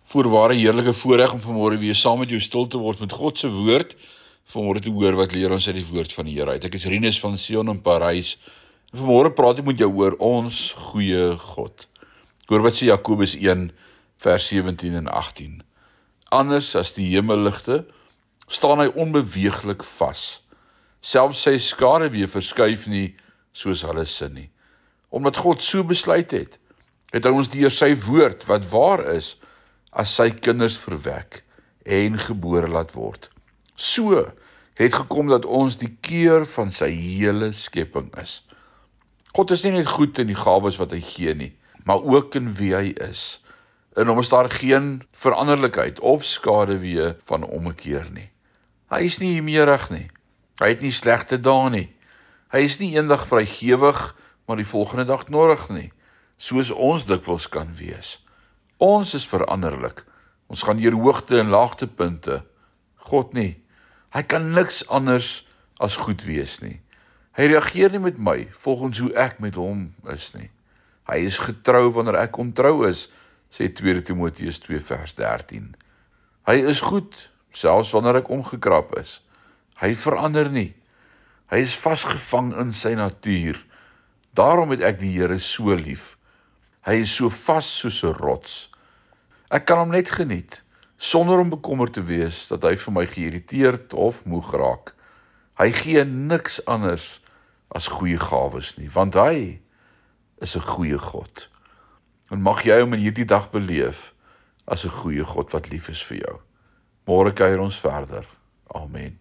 Voorware heerlike voorreg om vanmôre weer saam met jou stil te word met God se woord. Vanmôre te hoor wat leer ons uit die woord van die Here uit. Ek is Rinus van Sion in Parys. En vanmôre praat ek met jou oor ons goeie God. Hoor wat sê Jakobus 1 vers 17 en 18. Anders as die hemelligte staan hy onbeweeglik vas. Selfs sy skaduwee verskuif nie soos hulle sin nie. Omdat God so besluit het hy ons deur sy woord wat waar is as sy kinders verwek en gebore laat word. So het gekom dat ons die keur van sy hele skepping is. God is nie net goed in die gawes wat hy gee nie, maar ook in wie hy is. In hom is daar geen veranderlikheid of skaduwee van ommekeer nie. Hy is nie meerig nie. Hy het nie slegte dae nie. Hy is nie eendag vrygewig, maar die volgende dag knorrig nie, soos ons dikwels kan wees. Ons is veranderlik. Ons gaan deur hoogte en laagtepunte. God nie. Hy kan niks anders as goed wees nie. Hy reageer nie met my volgens hoe ek met hom is nie. Hy is getrou wanneer ek ontrou is, sê 2 Timoteus 2 vers 13. Hy is goed, selfs wanneer ek omgekrap is. Hy verander nie. Hy is vasgevang in sy natuur. Daarom het ek die Here so lief. Hy is so vas soos 'n rots. Ek kan hom net geniet, sonder om bekommerd te wees dat hy vir my geïrriteerd of moeg raak. Hy gee niks anders as goeie gawes nie, want hy is 'n goeie God. En mag jy hom in hierdie dag beleef as 'n goeie God wat lief is vir jou. Môre kuier ons verder. Amen.